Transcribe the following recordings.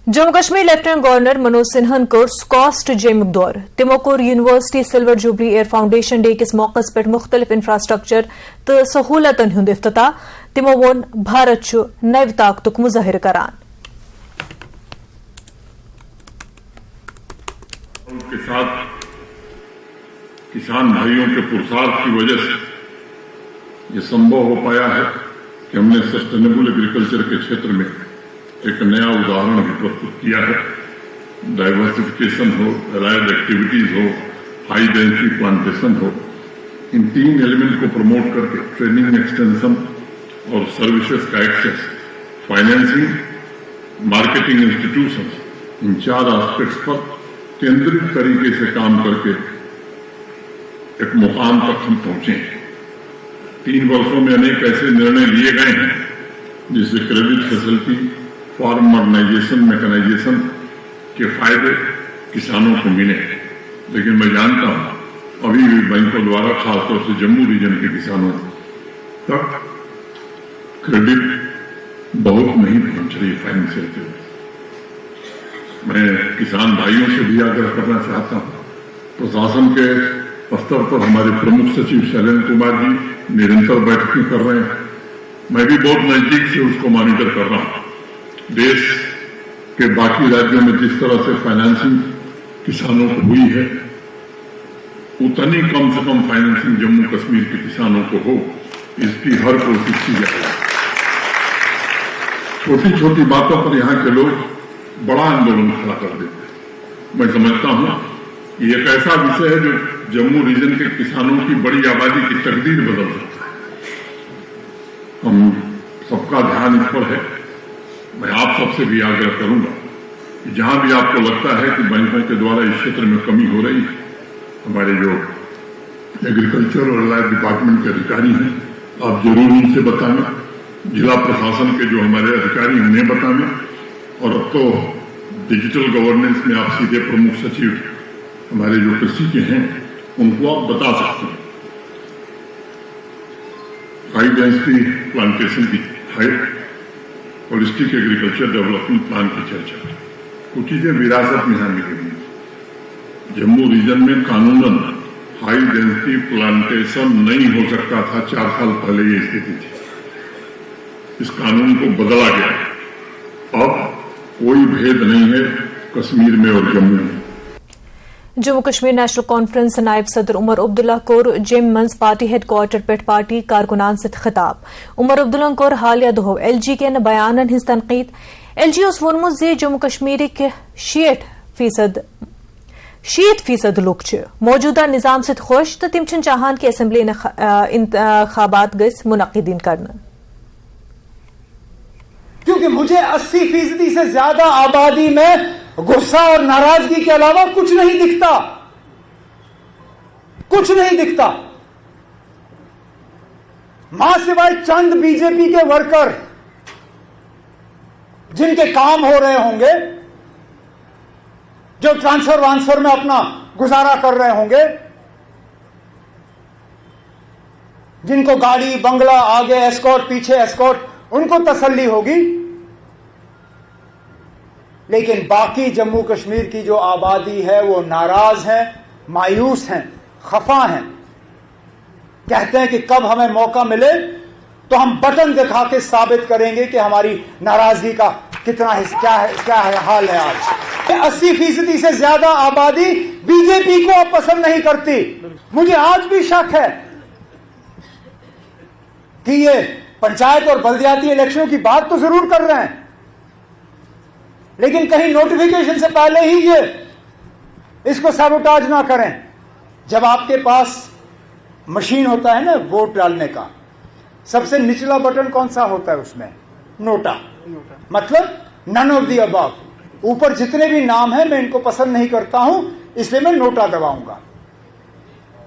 Jammu Kashmir lieutenant governor Manoj Sinha कोर स्कॉस्ट जेमुक दौर तिमो कोर यूनिवर्सिटी सिल्वर जुबली एयर फाउंडेशन डे किस मौकस पे मुख्तलिफ इंफ्रास्ट्रक्चर तो सहूलतन हुंद इफ्तिताह तिमो वोन भारत नव ताकतुक मुजाहिर करान। के साथ किसान भाइयों के पुरुषार्थ की वजह से ये संभव हो पाया है कि हमने सस्टेनेबल एग्रीकल्चर के क्षेत्र में एक नया उदाहरण भी प्रस्तुत किया है। डाइवर्सिफिकेशन हो, एलाइड एक्टिविटीज हो, हाई डेंसिटी प्लांटेशन हो, इन तीन एलिमेंट को प्रमोट करके ट्रेनिंग एक्सटेंशन और सर्विसेज का एक्सेस, फाइनेंसिंग, मार्केटिंग इंस्टीट्यूशन, इन चार एस्पेक्ट्स पर केंद्रित तरीके से काम करके एक मुकाम तक हम पहुंचे। 3 वर्षों में अनेक ऐसे निर्णय लिए गए हैं जिससे credit facility, farm modernisation, mechanisation के फायदे किसानों को मिले। लेकिन मैं जानता हूं अभी भी बैंकों द्वारा खासतौर से जम्मू रीजन के किसानों तक क्रेडिट बहुत नहीं पहुंच रही फाइनेंशियल। मैं किसान भाइयों से भी आग्रह करना चाहता हूं, प्रशासन के स्तर पर हमारे प्रमुख सचिव शैलेंद्र कुमार जी निरंतर बैठकें कर रहे हैं। मैं भी बहुत नजदीक से उसको मॉनिटर कर रहा हूं। देश के बाकी राज्यों में जिस तरह से फाइनेंसिंग किसानों को हुई है, उतनी कम से कम फाइनेंसिंग जम्मू कश्मीर के किसानों को हो, इसकी हर कोशिश की जाए। छोटी छोटी बातों पर यहाँ के लोग बड़ा आंदोलन खड़ा कर देते हैं। मैं समझता हूं कि एक ऐसा विषय है जो जम्मू रीजन के किसानों की बड़ी आबादी की तकदीर बदल सकता है। हम सबका ध्यान इस पर है। मैं आप सबसे भी आग्रह करूंगा कि जहां भी आपको लगता है कि बैंकों के द्वारा इस क्षेत्र में कमी हो रही है, हमारे जो एग्रीकल्चर और लैंड डिपार्टमेंट के अधिकारी हैं, आप जरूर उनसे बताएं। जिला प्रशासन के जो हमारे अधिकारी उन्हें बताएं। और अब तो डिजिटल गवर्नेंस में आप सीधे प्रमुख सचिव हमारे जो कृषि के हैं उनको आप बता सकते हैं। हाई डेंसिटी प्लांटेशन की होलिस्टिक एग्रीकल्चर डेवलपमेंट प्लान की चर्चा, कुछ चीजें विरासत में यहां मिलेगी। जम्मू रीजन में कानूनन हाई डेंसिटी प्लांटेशन नहीं हो सकता था। 4 साल पहले ये स्थिति थी। इस कानून को बदला गया। अब कोई भेद नहीं है कश्मीर में और जम्मू में। जम्मू कश्मीर नेशनल कॉन्फ्रेंस नायब सदर उमर अब्दुल्ला कोर जिम मंस पार्टी हेडक्वार्टर पे पार्टी कारकुनान से खिताब। उमर अब्दुल्ला कोर हालिया दो LG के बयान हिज तनकीद। LG वोनमु जे जम्मू कश्मीर के 60% लुक मौजूदा निजाम से खुश तो तिम चाहान कि असेंबली इंतखाबात गस मुनक्किदीन करना। क्योंकि मुझे 80% से ज्यादा आबादी में गुस्सा और नाराजगी के अलावा कुछ नहीं दिखता। कुछ नहीं दिखता। मां सिवाय चंद बीजेपी के वर्कर जिनके काम हो रहे होंगे, जो ट्रांसफर में अपना गुजारा कर रहे होंगे, जिनको गाड़ी बंगला आगे एस्कॉर्ट पीछे एस्कॉर्ट, उनको तसल्ली होगी। लेकिन बाकी जम्मू कश्मीर की जो आबादी है वो नाराज है, मायूस हैं, खफा हैं। कहते हैं कि कब हमें मौका मिले तो हम बटन दिखा के साबित करेंगे कि हमारी नाराजगी का कितना क्या है हाल है। आज 80% से ज्यादा आबादी बीजेपी को अब पसंद नहीं करती। मुझे आज भी शक है कि ये पंचायत और बल्दियाती इलेक्शनों की बात तो जरूर कर रहे हैं, लेकिन कहीं नोटिफिकेशन से पहले ही ये इसको सैबोटाज ना करें। जब आपके पास मशीन होता है ना वोट डालने का, सबसे निचला बटन कौन सा होता है उसमें? नोटा। मतलब नन ऑफ द अबव। ऊपर जितने भी नाम हैं मैं इनको पसंद नहीं करता हूं, इसलिए मैं नोटा दबाऊंगा।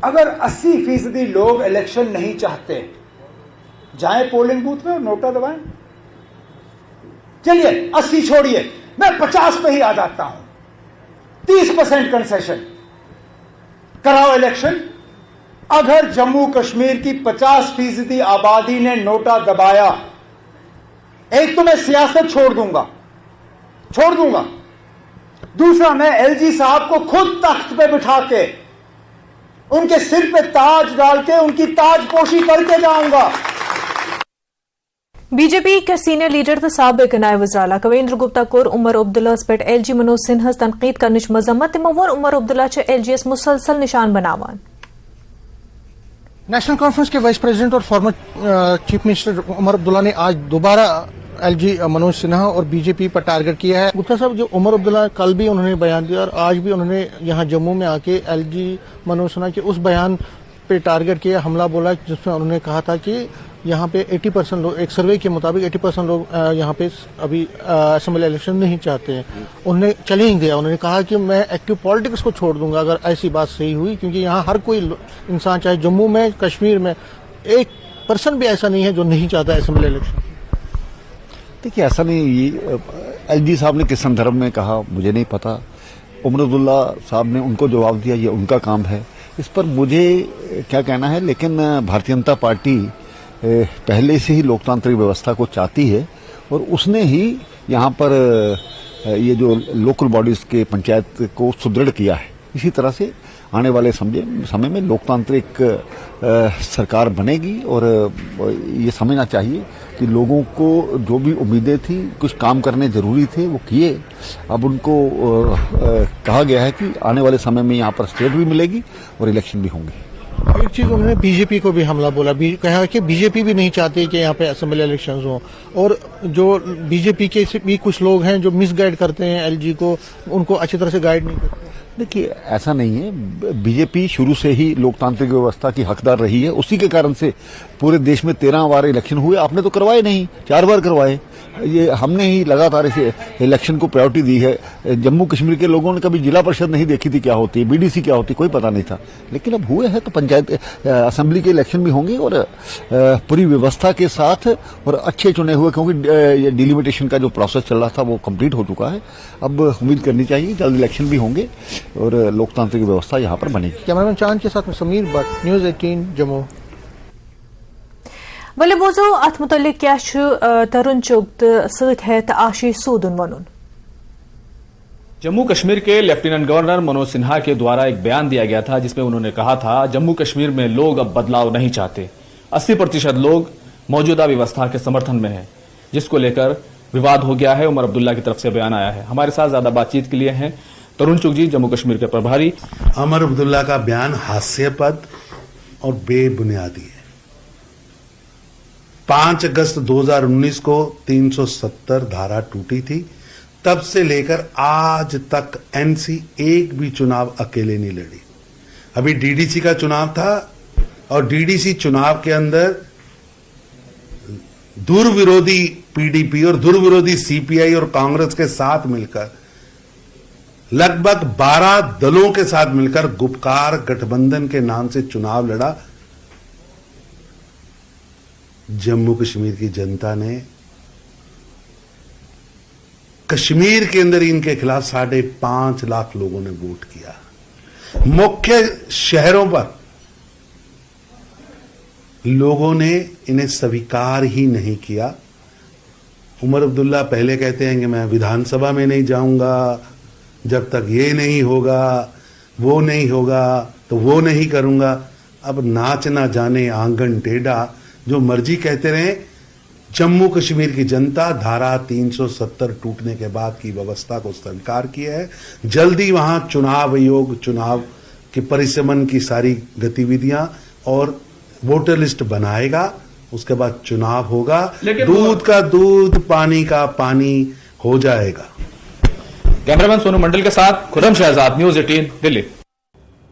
अगर 80% लोग इलेक्शन नहीं चाहते, जाएं पोलिंग बूथ में और नोटा दबाएं। चलिए 80 छोड़िए, मैं 50 पे ही आ जाता हूं। 30% कंसेशन कराओ इलेक्शन। अगर जम्मू कश्मीर की 50% आबादी ने नोटा दबाया, एक तो मैं सियासत छोड़ दूंगा, छोड़ दूंगा। दूसरा, मैं एलजी साहब को खुद तख्त पे बिठा के उनके सिर पे ताज डाल के उनकी ताजपोशी करके जाऊंगा। बीजेपी के सीनियर लीडर तो साबिक नायब वज़ीर कवेंद्र गुप्ता कोर उमर अब्दुल्ला पे एलजी मनोज सिन्हा तनकीद करनिश मजम्मत तमो वोन उमर अब्दुल्ला एलजी मुसलसल निशान बनावान। नेशनल कॉन्फ्रेंस के वाइस प्रेसिडेंट और former chief minister Omar Abdullah ने आज दोबारा एलजी मनोज सिन्हा और बीजेपी पर टारगेट किया है। गुप्ता साहब, जो उमर अब्दुल्ला कल भी उन्होंने बयान दिया और आज भी उन्होंने यहां जम्मू में आके एलजी मनोज सिन्हा के उस बयान पे टारगेट किया, हमला बोला, जिसमें उन्होंने कहा था कि यहाँ पे 80% लोग, एक सर्वे के मुताबिक 80% लोग यहाँ पे अभी असेंबली इलेक्शन नहीं चाहते हैं। उन्होंने चैलेंज दिया, उन्होंने कहा कि मैं एक्टिव पॉलिटिक्स को छोड़ दूंगा अगर ऐसी बात सही हुई, क्योंकि यहाँ हर कोई इंसान, चाहे जम्मू में, कश्मीर में, 1% भी ऐसा नहीं है जो नहीं चाहता असेंबली इलेक्शन। देखिए, ऐसा नहीं, एलजी साहब ने किस संदर्भ में कहा मुझे नहीं पता। उमर अब्दुल्ला साहब ने उनको जवाब दिया, ये उनका काम है, इस पर मुझे क्या कहना है। लेकिन भारतीय जनता पार्टी पहले से ही लोकतांत्रिक व्यवस्था को चाहती है और उसने ही यहाँ पर ये जो लोकल बॉडीज के पंचायत को सुदृढ़ किया है। इसी तरह से आने वाले समय में लोकतांत्रिक सरकार बनेगी और ये समझना चाहिए कि लोगों को जो भी उम्मीदें थी, कुछ काम करने जरूरी थे, वो किए। अब उनको कहा गया है कि आने वाले समय में यहाँ पर स्टेट भी मिलेगी और इलेक्शन भी होंगे। एक चीज उन्होंने बीजेपी को भी हमला बोला, कहा कि बीजेपी भी नहीं चाहती कि यहाँ पे असेंबली इलेक्शंस हो, और जो बीजेपी के भी कुछ लोग हैं जो मिसगाइड करते हैं एलजी को, उनको अच्छी तरह से गाइड नहीं करते। देखिए, ऐसा नहीं है, बीजेपी शुरू से ही लोकतांत्रिक व्यवस्था की हकदार रही है। उसी के कारण से पूरे देश में 13 बार इलेक्शन हुए। आपने तो करवाए नहीं, 4 बार करवाए। ये हमने ही लगातार इसे इलेक्शन को प्रायोरिटी दी है। जम्मू कश्मीर के लोगों ने कभी जिला परिषद नहीं देखी थी क्या होती है, बीडीसी क्या होती, कोई पता नहीं था। लेकिन अब हुए हैं तो पंचायत असेंबली के इलेक्शन भी होंगे और पूरी व्यवस्था के साथ और अच्छे चुने हुए, क्योंकि डिलिमिटेशन का जो प्रोसेस चल रहा था वो कंप्लीट हो चुका है। अब उम्मीद करनी चाहिए जल्द इलेक्शन भी होंगे और लोकतांत्रिक व्यवस्था यहाँ पर बनेगी। कैमरामैन चांद के साथ में समीर भट्ट, न्यूज़ 18 जम्मू। वले बोजो अत मुतल्लिक क्या तरुण चुग सत है आशीष सूदन वनुन। जम्मू कश्मीर के लेफ्टिनेंट गवर्नर मनोज सिन्हा के द्वारा एक बयान दिया गया था, जिसमें उन्होंने कहा था जम्मू कश्मीर में लोग अब बदलाव नहीं चाहते। 80% लोग मौजूदा व्यवस्था के समर्थन में हैं, जिसको लेकर विवाद हो गया है। उमर अब्दुल्ला की तरफ से बयान आया है। हमारे साथ ज्यादा बातचीत के लिए हैं तरुण चुग जी, जम्मू कश्मीर के प्रभारी। उमर अब्दुल्ला का बयान हास्यास्पद और बेबुनियादी है। 5 अगस्त 2019 को 370 धारा टूटी थी, तब से लेकर आज तक एनसी एक भी चुनाव अकेले नहीं लड़ी। अभी डीडीसी का चुनाव था और डीडीसी चुनाव के अंदर दुर्विरोधी पीडीपी और दुर्विरोधी सीपीआई और कांग्रेस के साथ मिलकर लगभग 12 दलों के साथ मिलकर गुपकार गठबंधन के नाम से चुनाव लड़ा। जम्मू कश्मीर की जनता ने कश्मीर के अंदर इनके खिलाफ 5.5 लाख लोगों ने वोट किया। मुख्य शहरों पर लोगों ने इन्हें स्वीकार ही नहीं किया। उमर अब्दुल्ला पहले कहते हैं कि मैं विधानसभा में नहीं जाऊंगा जब तक ये नहीं होगा, वो नहीं होगा तो वो नहीं करूंगा। अब नाच ना जाने आंगन टेढ़ा, जो मर्जी कहते रहे। जम्मू कश्मीर की जनता धारा 370 टूटने के बाद की व्यवस्था को स्वीकार किया है। जल्दी वहां चुनाव आयोग चुनाव के परिसमन की सारी गतिविधियां और वोटर लिस्ट बनाएगा, उसके बाद चुनाव होगा। दूध का दूध, पानी का पानी हो जाएगा। कैमरामैन सोनू मंडल के साथ खुर्रम शहजाद, न्यूज़ 18 दिल्ली।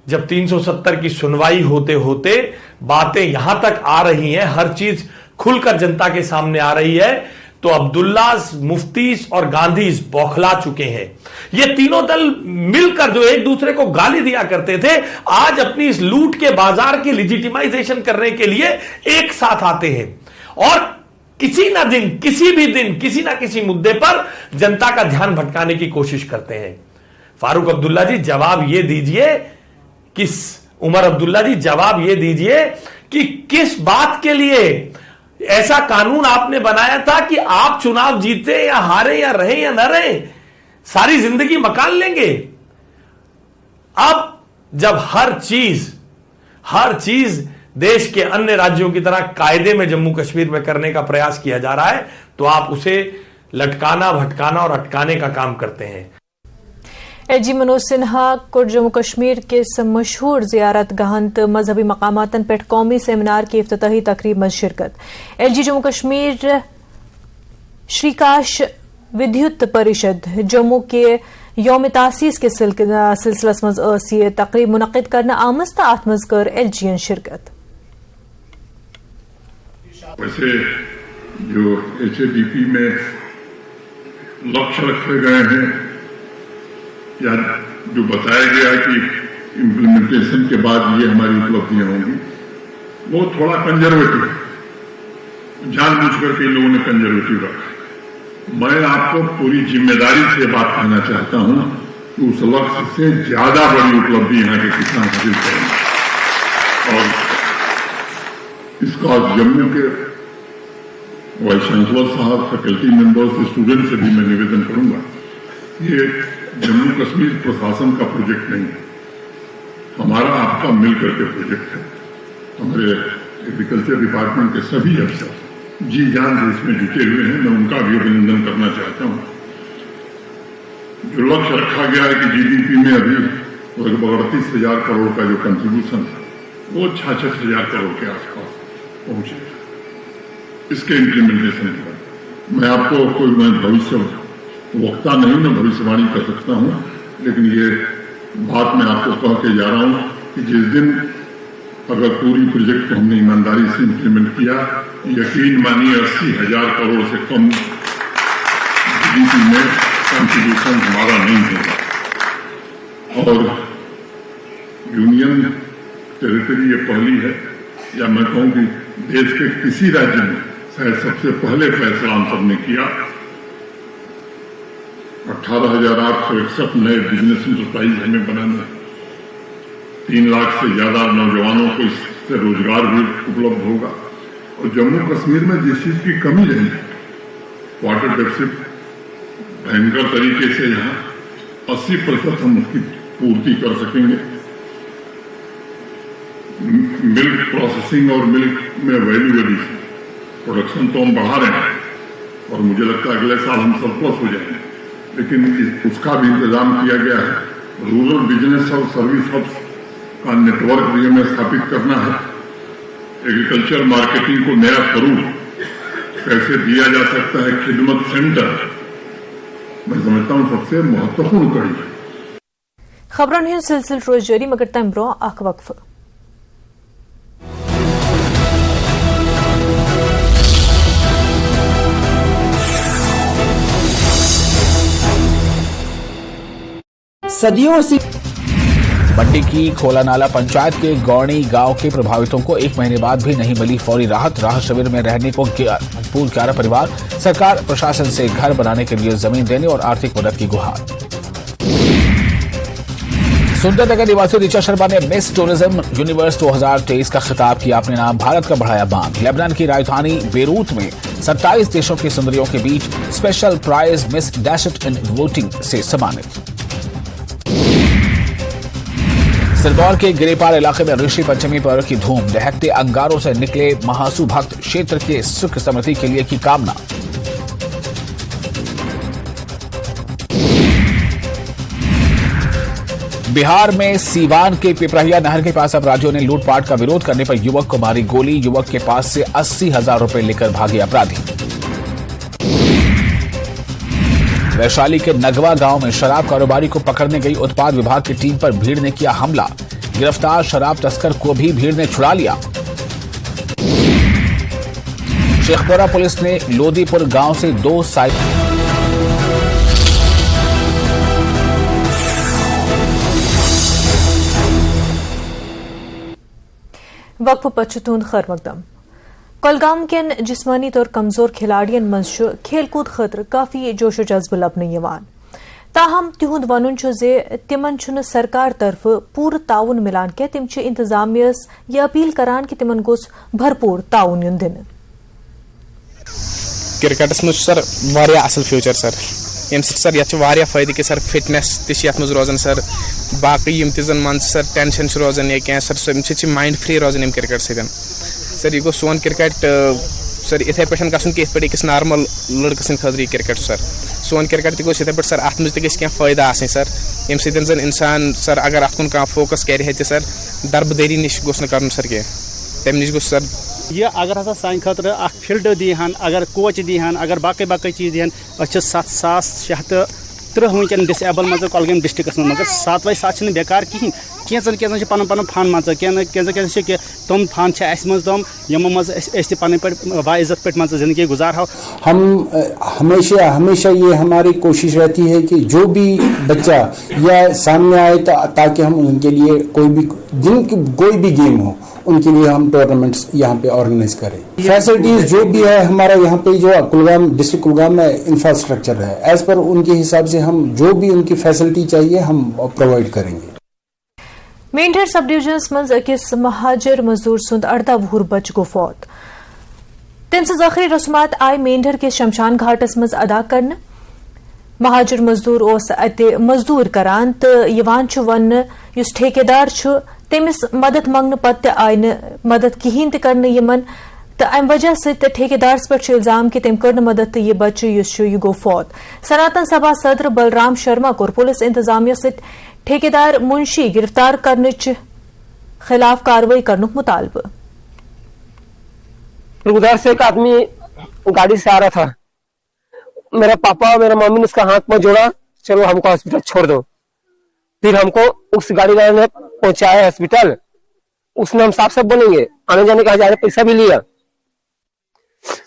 जब 370 की सुनवाई होते होते बातें यहां तक आ रही हैं, हर चीज खुलकर जनता के सामने आ रही है, तो अब्दुल्लास, मुफ्तीस और गांधीस बौखला चुके हैं। ये तीनों दल मिलकर जो एक दूसरे को गाली दिया करते थे, आज अपनी इस लूट के बाजार की लिजिटिमाइजेशन करने के लिए एक साथ आते हैं और किसी ना किसी मुद्दे पर जनता का ध्यान भटकाने की कोशिश करते हैं। फारूक अब्दुल्ला जी जवाब ये दीजिए, उमर अब्दुल्ला जी जवाब ये दीजिए कि किस बात के लिए ऐसा कानून आपने बनाया था कि आप चुनाव जीते या हारे या रहे या न रहे, सारी जिंदगी मकान लेंगे। अब जब हर चीज देश के अन्य राज्यों की तरह कायदे में जम्मू कश्मीर में करने का प्रयास किया जा रहा है, तो आप उसे लटकाना, भटकाना और अटकाने का काम करते हैं। एलजी मनोज सिन्हा को जम्मू कश्मीर के मशहूर जियारत गहन तो मजहबी मकामातन पे कौमी सेमिनार की इफ्तिताही तकरीब में शिरकत। एलजी जम्मू कश्मीर श्रीकाश विद्युत परिषद जम्मू के यौम तासीस के सिलसिलस मज यह तकरीब मुनक़िद करना आमज तो अत मज कर एलजीएन शिरकत। वैसे जो एचएडीपी में लक्ष्य रखे गए हैं या जो बताया गया कि इम्प्लीमेंटेशन के बाद ये हमारी उपलब्धियां होंगी, वो थोड़ा कंजर्वेटिव है। जानबूझ करके इन लोगों ने कंजर्वेटिव रखा। मैं आपको पूरी जिम्मेदारी से बात कहना चाहता हूं कि उस लक्ष्य से ज्यादा बड़ी उपलब्धि यहाँ के किसान हासिल करेंगे। और इसका जम्मू के वाइस चांसलर साहब, फैकल्टी मेंबर्स, स्टूडेंट से भी मैं निवेदन करूंगा, ये जम्मू कश्मीर प्रशासन का प्रोजेक्ट नहीं है, हमारा आपका मिलकर के प्रोजेक्ट है। हमारे एग्रीकल्चर डिपार्टमेंट के सभी अफसर जी जान से इसमें जुटे हुए हैं, मैं उनका भी अभिनंदन करना चाहता हूं। जो लक्ष्य रखा गया है कि जीडीपी में अभी लगभग 38,000 करोड़ का जो कंट्रीब्यूशन है वो 66,000 करोड़ के आसपास पहुंचे। इसके इम्प्लीमेंटेशन के बाद मैं आपको कोई भविष्य वक्ता नहीं, मैं भविष्यवाणी कर सकता हूं, लेकिन ये बात मैं आपको कह के जा रहा हूं कि जिस दिन अगर पूरी प्रोजेक्ट को हमने ईमानदारी से इम्प्लीमेंट किया, यकीन मानिए 80,000 करोड़ से कम जीडीपी में कंट्रीब्यूशन हमारा नहीं होगा। और यूनियन टेरिटरी ये पहली है, या मैं कहूं कि देश के किसी राज्य में शायद सबसे पहले फैसला हम सबने किया। 18,861 नए बिजनेस इंटरप्राइज हमें बनाना, 3 लाख से ज्यादा नौजवानों को इससे रोजगार भी उपलब्ध होगा। और जम्मू कश्मीर में जिस चीज की कमी रही, वाटर डेफिसिट भयंकर तरीके से यहाँ 80% हम उसकी पूर्ति कर सकेंगे। मिल्क प्रोसेसिंग और मिल्क में वैल्यू एडिशन प्रोडक्शन तो हम बढ़ा रहे हैं और मुझे लगता है अगले साल हम सरप्लस हो जाएंगे, लेकिन उसका भी इंतजाम किया गया है। रूरल बिजनेस और सर्विस हब्स का नेटवर्क भी हमें स्थापित करना है। एग्रीकल्चर मार्केटिंग को नया स्वरूप कैसे दिया जा सकता है, खिदमत सेंटर मैं समझता हूं सबसे महत्वपूर्ण कड़ी है। खबरों सिलसिल रोज जारी, मगर तम ब्रो अख वक्फ। सदियों से मंडी की खोलानाला पंचायत के गौणी गांव के प्रभावितों को 1 महीने बाद भी नहीं मिली फौरी राहत। राहत शिविर में रहने को मजबूर 11 परिवार। सरकार प्रशासन से घर बनाने के लिए जमीन देने और आर्थिक मदद की गुहार। सुंदरनगर निवासी ऋचा शर्मा ने मिस टूरिज्म यूनिवर्स 2023 का खिताब किया अपने नाम। भारत का बढ़ाया बांध। लेबनान की राजधानी बेरूत में 27 देशों की सुंदरियों के बीच स्पेशल प्राइज मिस डैशट इन वोटिंग से सम्मानित। सिरदौल के गिरिपार इलाके में ऋषि पंचमी पर्व की धूम। दहकते अंगारों से निकले महासु भक्त क्षेत्र के सुख समृद्धि के लिए की कामना। बिहार में सीवान के पिपरहिया नहर के पास अपराधियों ने लूटपाट का विरोध करने पर युवक को मारी गोली। युवक के पास से 80,000 रुपए लेकर भागे अपराधी। वैशाली के नगवा गांव में शराब कारोबारी को पकड़ने गई उत्पाद विभाग की टीम पर भीड़ ने किया हमला। गिरफ्तार शराब तस्कर को भी भीड़ ने छुड़ा लिया। शेखपुरा पुलिस ने लोदीपुर गांव से 2 वक्फ पचतून खैर मकदम। कुलगाम केन जिस्मानी तौर कमजोर खिलाड़ियन मज खेलकूद खतर काफी जोशो जज्ब लबन। ताहम तिहुंद वन तिमन सरकार तरफ पूर ताउन मिलान के तिम इंतजामियस यह अपील करान कि तिमन गोस भरपूर ताउन युन दिन। क्रिकेटस में सर वारिया असल फ्यूचर सर यम सर ये फ़ायदे कि सर फिटनेस तथ रोजान सर बाकी जन मान सर टेंशन रोजान या क्या सर माइंड फ्री रोजान यम क्रिकेट सर ये गो सोन क्रिकेट सर इथे पे गसन कि पे अकिस नॉर्मल लड़के सद खतर क्रिकेट सर सोन क्रिकेट तक इथे पे सर अत मज क्या फ़ायदा आसन सर यम सन इंसान सर अगर अत कुन फोकस कर सर दरबदरी निश गोस कर सर क्या तम नश गो सर ये अगर हसा सान खतर फील्ड दीहन अगर कोच दीहन अगर बाकी बाकी चीज दीहन 7,630 वनकन डिसेबल मज कलगाम डिस्ट्रिक्ट मगर 7 बाय 7 बेकार कहीं कैंचन पन पन फन मज कैंचन तम फन तम यमो मज पे बाइज्जत पे मज जिंदगी गुजार हो। हम हमेशा ये हमारी कोशिश रहती है कि जो भी बच्चा या सामने आए ताकि हम उनके लिए कोई भी गेम हो उनके लिए हम टूर्नामेंट्स यहाँ पे ऑर्गेनाइज करें। फैसिलिटीज जो भी है हमारा यहाँ पे जो कुलगाम डिस्ट्रिक्ट कुलगाम में इंफ्रास्ट्रक्चर है एज पर उनके हिसाब से हम जो भी उनकी फैसिलिटी चाहिए हम प्रोवाइड करेंगे। मेंढर सब डिविजनस मज अकिस महाजर मजदूर सुंद 18 वुहर बच गो फौत। तम सज आखिरी रस्मात आय मेंढर के शमशान घाटस मज अदा करने। महाजर मजदूर ओस अते मजदूर करान तो यवान छु वन युस ठेकेदार छु तमिस मदद मंगने पत्ते आय न मदद कहीं ते करने यमन तो अम वजह से ठेकेदार पे इल्जाम कि तम कर मदद तो यह बच्चे यह गो फौत। सनातन सभा सदर बलराम शर्मा को पुलिस इंतजामिया से ठेकेदार मुंशी गिरफ्तार करने खिलाफ कार्रवाई करने मुतालबा। उधर से एक आदमी गाड़ी से आ रहा था, मेरे पापा और मेरे मम्मी ने उसका हाथ में जोड़ा, चलो हमको हॉस्पिटल छोड़ दो। फिर हमको उस गाड़ी वाले ने पहुंचाया हॉस्पिटल। उसने हम साफ साफ बोलेंगे आने जाने का 1000 पैसा भी लिया।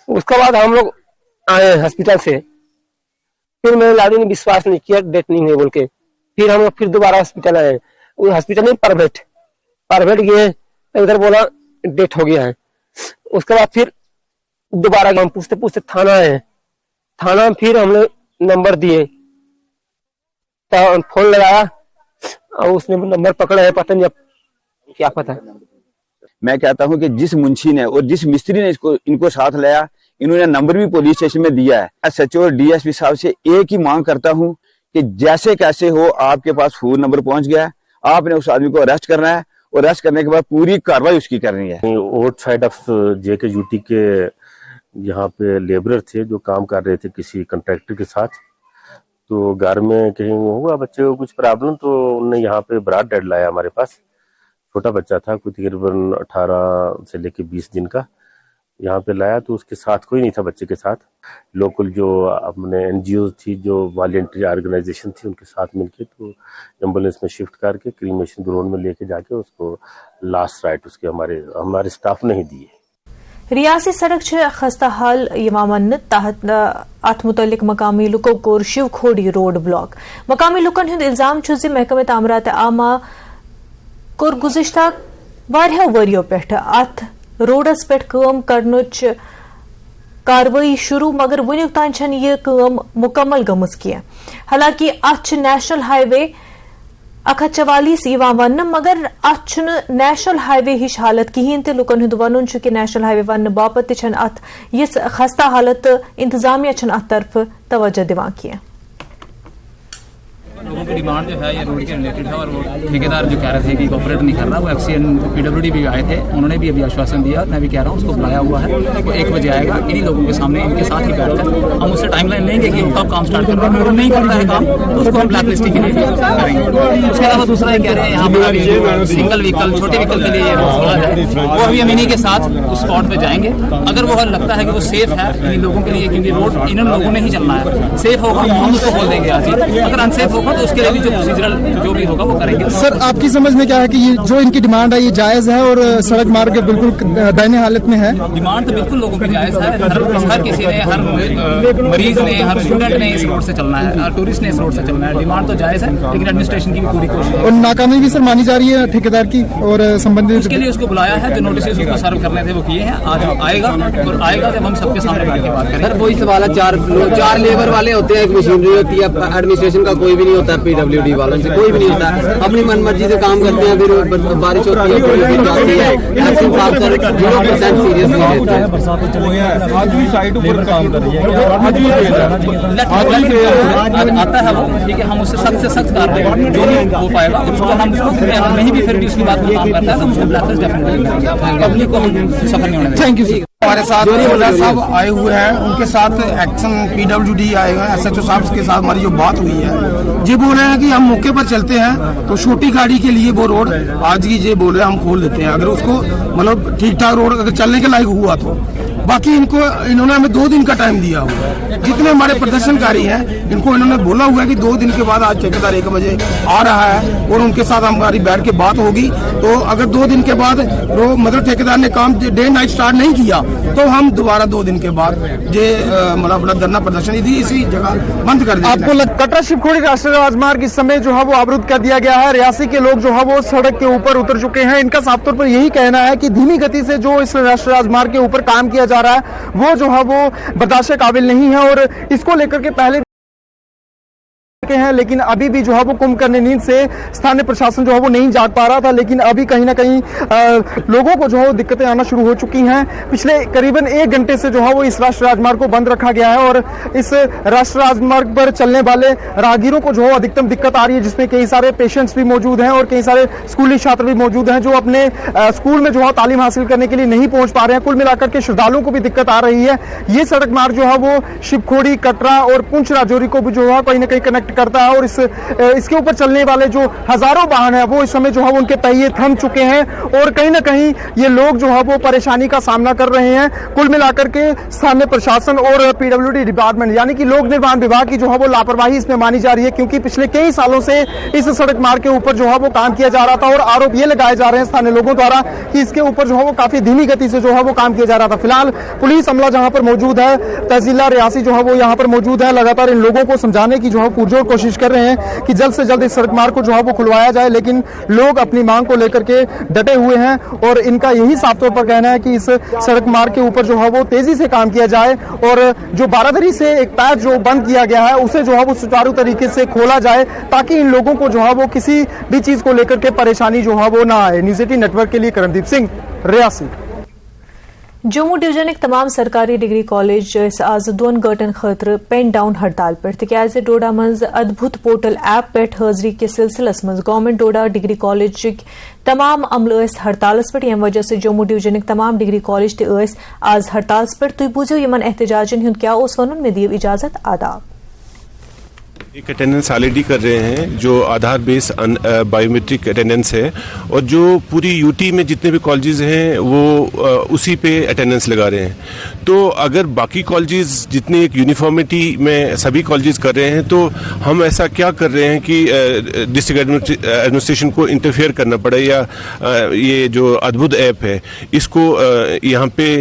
उसके बाद हम लोग आए हॉस्पिटल से, फिर मेरे लाड़ी ने विश्वास नहीं किया, डेट नहीं हुई बोल के। फिर हम लोग फिर दोबारा हॉस्पिटल आए, हॉस्पिटल नहीं प्राइवेट गए, इधर बोला डेट हो गया है। उसके बाद फिर दोबारा हम पूछते पूछते थाना आए, थाना में फिर हमने नंबर दिए तो फोन लगाया और उसने नंबर पकड़ा है, पता नहीं अब क्या पता। मैं कहता हूं कि जिस मुंशी ने और जिस मिस्त्री ने इनको साथ लाया, इन्होंने नंबर भी पुलिस स्टेशन में दिया है। एसएचओ और डीएसपी साहब से एक ही मांग करता हूं कि जैसे कैसे हो आपके पास फोन नंबर पहुंच गया है, आपने उस आदमी को अरेस्ट करना है और अरेस्ट करने के बाद पूरी कार्रवाई उसकी करनी है। Out side of JK UT के यहाँ पे लेबरर थे जो काम कर रहे थे किसी कॉन्ट्रैक्टर के साथ, तो घर में कहीं हुआ बच्चे को कुछ प्रॉब्लम, तो उन्होंने यहाँ पे ब्राड डेड लाया हमारे पास। छोटा बच्चा था, कोई तकरीबन 18 से लेके 20 दिन का, यहाँ पे लाया तो उसके साथ कोई नहीं था बच्चे के साथ। लोकल जो अपने एनजीओ थी, जो वॉलंटरी ऑर्गेनाइजेशन थी, उनके साथ मिलके तो एम्बुलेंस में शिफ्ट करके क्रीमेशन ग्राउंड में लेके जाके उसको लास्ट राइट उसके हमारे स्टाफ ने ही दिए। रियासी सड़क खस्ता हाल यमान तहत अत मुतलिक मकामी लुको core Shiv Khori road block. मकामी लुकन हुंद इल्जाम छु महकमे तामीरात आमा कोर गुज़िश्ता वारियो वरियो पेठ अत रोडस पे काम करनुच कार्रवाई शुरू, मगर वुनिक तान छन यह काम मुकम्मल गमस किया। हालांकि अत नेशनल हाईवे 144 वन, मगर अत नेशनल हाईवे हिश हालत कहीं तो लुकन हुंद वन कि नेशनल हाईवे वन बापत अत यस खस्ता हालत इंतजामिया अत तरफ तवज्जो दिवान किया। लोगों की डिमांड जो है ये रोड के रिलेटेड है और वो ठेकेदार जो कह रहे थे कि ऑपरेट नहीं कर रहा, वो एफसीएन पीडब्ल्यूडी भी आए थे, उन्होंने भी अभी आश्वासन दिया। मैं भी कह रहा हूँ उसको बुलाया हुआ है, वो 1 बजे आएगा, इन्हीं लोगों के सामने इनके साथ ही बैठकर हम उससे टाइमलाइन लेंगे कि कब काम स्टार्ट कर रहा है। अगर नहीं कर रहा है काम तो उसको हम ब्लैक लिस्टिंग के लिए करेंगे। उसके अलावा दूसरा ये कह रहे हैं यहाँ पर सिंगल व्हीकल छोटे व्हीकल के लिए ये रोड खोला है, वो अभी हम इन्हीं के साथ उस स्पॉट पे जाएंगे। अगर वो लगता है कि वो सेफ है इन लोगों के लिए, क्योंकि रोड इन लोगों ने ही चलना है, सेफ होगा हम उसको खोल देंगे आज ही, अगर अनसेफ होगा तो उसके लिए भी जो भी होगा वो करेंगे। सर आपकी समझ में क्या है कि ये जो इनकी डिमांड है ये जायज है और सड़क मार्ग बिल्कुल दयनीय हालत में है? डिमांड तो बिल्कुल लोगों की जायज है। हर किसी ने, हर मरीज ने, हर स्टूडेंट ने इस रोड से चलना है, हर टूरिस्ट ने इस रोड से चलना है। डिमांड तो जायज है, लेकिन एडमिनिस्ट्रेशन की भी पूरी कोशिश है। और नाकामी भी सर मानी जा रही है ठेकेदार की और संबंधित, उसके लिए उसको बुलाया है, जो नोटिस उसको सर्व करने थे वो किए हैं। आज आएगा और आएगा जब हम सबके सामने बैठ के बात करेंगे। सर वही सवाल है, चार लेबर वाले होते हैं, एक मशीनरी होती है, एडमिनिस्ट्रेशन का कोई भी नहीं होता है पीडब्ल्यूडी वालों से, कोई भी नहीं होता है, अपनी मनमर्जी से काम करते हैं। फिर बारिश होती है, फिर जाती है, एक्शन साहब सर 0% सीरियस नहीं लेते हैं। आज भी साइट ऊपर काम कर रही है, आता है वो, ठीक है, हम उससे सख्त से सख्त कार्रवाई जो नहीं हो पाएगा उसको हम नहीं भी फिर भी उसकी बात को काम करता है तो उसको ब्लैकलिस्ट डेफिनेटली करेंगे, पब्लिक को हम सफर नहीं होने देंगे। Thank you. हमारे साथ साहब आए हुए हैं, उनके साथ एक्शन पीडब्ल्यूडी आए हुए हैं, एसएचओ साहब के साथ हमारी जो बात हुई है, ये बोल रहे हैं कि हम मौके पर चलते हैं तो छोटी गाड़ी के लिए वो रोड आज ही ये बोल रहे हैं हम खोल देते हैं, अगर उसको मतलब ठीक ठाक रोड अगर चलने के लायक हुआ तो। बाकी इन्होंने हमें 2 दिन का टाइम दिया हुआ है। जितने हमारे प्रदर्शनकारी हैं इनको इन्होंने बोला हुआ है कि 2 दिन के बाद आज ठेकेदार 1 बजे आ रहा है और उनके साथ हमारी बैठ के बात होगी। तो अगर 2 दिन के बाद मतलब ठेकेदार ने काम डे नाइट स्टार्ट नहीं किया तो हम दोबारा 2 दिन के बाद ये मतलब अपना धरना प्रदर्शन इसी जगह बंद कर देंगे। आपको कटरा शिवखोड़ी राष्ट्रीय राजमार्ग इस समय जो है वो अवरुद्ध कर दिया गया है। रियासी के लोग जो है वो सड़क के ऊपर उतर चुके हैं। इनका साफ तौर पर यही कहना है कि धीमी गति से जो इस राष्ट्रीय राजमार्ग के ऊपर काम किया जा रहा है वो जो है वो बर्दाश्त के काबिल नहीं है और इसको लेकर के पहले हैं, लेकिन अभी भी जो है वो कुंभकर्ण नींद से स्थानीय प्रशासन जो है वो नहीं जाग पा रहा था। लेकिन अभी कहीं ना कहीं लोगों को जो है वो दिक्कतें आना शुरू हो चुकी हैं। पिछले करीबन 1 घंटे से जो है वो इस राष्ट्रीय राजमार्ग को बंद रखा गया है और इस राष्ट्रीय राजमार्ग पर चलने वाले राहगीरों को जो है अधिकतम दिक्कत आ रही है, जिसमें कई सारे पेशेंट्स भी मौजूद हैं और कई सारे स्कूली छात्र भी मौजूद हैं जो अपने स्कूल में जो है तालीम हासिल करने के लिए नहीं पहुंच पा रहे हैं। कुल मिलाकर के श्रद्धालुओं को भी दिक्कत आ रही है। ये सड़क मार्ग जो है वो शिवखोड़ी, कटरा और पुंछ राजौरी को भी जो है कहीं ना कहीं कनेक्ट करता है और इसके ऊपर चलने वाले जो हजारों वाहन है वो इस समय जो है उनके पहिए थम चुके हैं और कहीं ना कहीं ये लोग जो है वो परेशानी का सामना कर रहे हैं। कुल मिलाकर के स्थानीय प्रशासन और पीडब्ल्यूडी डिपार्टमेंट यानी कि लोक निर्माण विभाग की जो है वो लापरवाही इसमें मानी जा रही है, क्योंकि पिछले कई सालों से इस सड़क मार्ग के ऊपर जो है वो काम किया जा रहा था और आरोप ये लगाए जा रहे हैं स्थानीय लोगों द्वारा कि इसके ऊपर जो है वो काफी धीमी गति से जो है वो काम किया जा रहा था। फिलहाल पुलिस अमला जहां पर मौजूद है, तहसीलदार रियासी जो है वो यहाँ पर मौजूद है, लगातार इन लोगों को समझाने की जो है पुरजोर कोशिश कर रहे हैं कि जल्द से जल्द इस सड़क मार्ग को जो है वो खुलवाया जाए। लेकिन लोग अपनी मांग को लेकर के डटे हुए हैं और इनका यही साफ तौर पर कहना है कि इस सड़क मार्ग के ऊपर जो है वो तेजी से काम किया जाए और जो बारादरी से एक पैच जो बंद किया गया है उसे जो है वो सुचारू तरीके से खोला जाए ताकि इन लोगों को जो है वो किसी भी चीज को लेकर के परेशानी जो है वो ना आए। न्यूज़ 18 नेटवर्क के लिए करणदीप सिंह, रियासी। जम्मू डिवीजन तमाम सरकारी डिग्री कॉलेज आज 2 गंटन खतर पेन डाउन हड़ताल पर तिकाज डोडा मज अद्भुत पोर्टल ऐप पे हाजिरी के सिलसिलस मज गवर्नमेंट डोडा डिग्री कॉलेज तमाम अमल हड़तालस पे यम वजह से जम्मू डिवीजन तमाम डिग्री कॉलेज आज हड़तालस पे तुम बूझो यमन एहतजाजन हुंद क्या वन मे दियो इजाजत आदाब। एक अटेंडेंस ऑलरेडी कर रहे हैं जो आधार बेस बायोमेट्रिक अटेंडेंस है और जो पूरी यूटी में जितने भी कॉलेजेस हैं वो उसी पे अटेंडेंस लगा रहे हैं। तो अगर बाकी कॉलेजेस जितने एक यूनिफॉर्मिटी में सभी कॉलेजेस कर रहे हैं तो हम ऐसा क्या कर रहे हैं कि डिस्ट्रिक्ट एडमिनिस्ट्रेशन को इंटरफेयर करना पड़े या ये जो अद्भुत ऐप है इसको यहाँ पे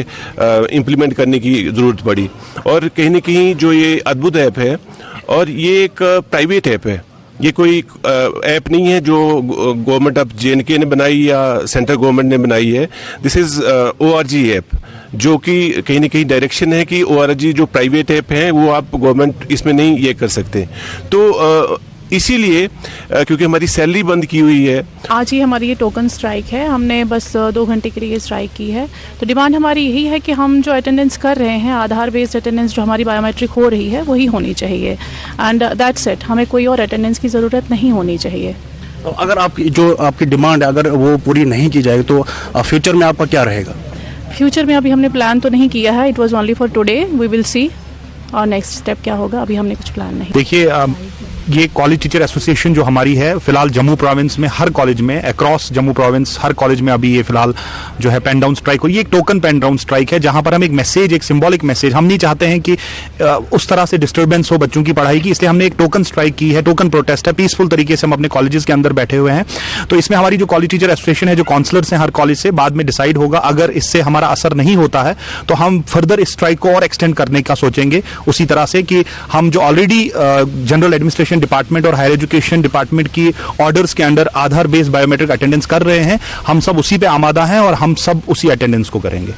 इम्प्लीमेंट करने की ज़रूरत पड़ी। और कहीं न कहीं जो ये अद्भुत ऐप है और ये एक प्राइवेट ऐप है, ये कोई ऐप नहीं है जो गवर्नमेंट ऑफ JNK ने बनाई या सेंट्रल गवर्नमेंट ने बनाई है। दिस इज ORG ऐप जो कि कहीं न कहीं डायरेक्शन है कि ORG जो प्राइवेट ऐप है वो आप गवर्नमेंट इसमें नहीं ये कर सकते। तो इसीलिए क्योंकि हमारी सैलरी बंद की हुई है, आज ही हमारी ये टोकन स्ट्राइक है, हमने बस 2 घंटे के लिए स्ट्राइक की है। तो डिमांड हमारी यही है कि हम जो अटेंडेंस कर रहे हैं आधार बेस्ड अटेंडेंस जो हमारी बायोमेट्रिक हो रही है वही होनी चाहिए एंड दैट्स इट, हमें कोई और अटेंडेंस की ज़रूरत नहीं होनी चाहिए। तो अगर आपकी डिमांड है अगर वो पूरी नहीं की जाएगी तो फ्यूचर में आपका क्या रहेगा? फ्यूचर में अभी हमने प्लान तो नहीं किया है, it was only for today, we will see और नेक्स्ट स्टेप क्या होगा, अभी हमने कुछ प्लान नहीं। देखिए ये कॉलेज टीचर एसोसिएशन जो हमारी है फिलहाल जम्मू प्रोविंस में हर कॉलेज में अक्रॉस जम्मू प्रोविंस हर कॉलेज में अभी ये फिलहाल जो है पेन डाउन स्ट्राइक हुई। ये एक टोकन पेन डाउन स्ट्राइक है जहां पर हम एक मैसेज, एक सिंबॉलिक मैसेज, हम नहीं चाहते हैं कि उस तरह से डिस्टर्बेंस हो बच्चों की पढ़ाई की, इसलिए हमने एक टोकन स्ट्राइक की है, टोकन प्रोटेस्ट है, पीसफुल तरीके से हम अपने कॉलेजेस के अंदर बैठे हुए हैं। तो इसमें हमारी जो कॉलेज टीचर एसोसिएशन है, जो काउंसलर्स हैं हर कॉलेज से, बाद में डिसाइड होगा। अगर इससे हमारा असर नहीं होता है तो हम फर्दर इस स्ट्राइक को और एक्सटेंड करने का सोचेंगे, उसी तरह से कि हम जो ऑलरेडी जनरल एडमिनिस्ट्रेशन डिपार्टमेंट और हायर एजुकेशन डिपार्टमेंट की ऑर्डर्स के अंडर आधार बेस्ड बायोमेट्रिक अटेंडेंस कर रहे हैं, हम सब उसी पे आमादा हैं और हम सब उसी अटेंडेंस को करेंगे।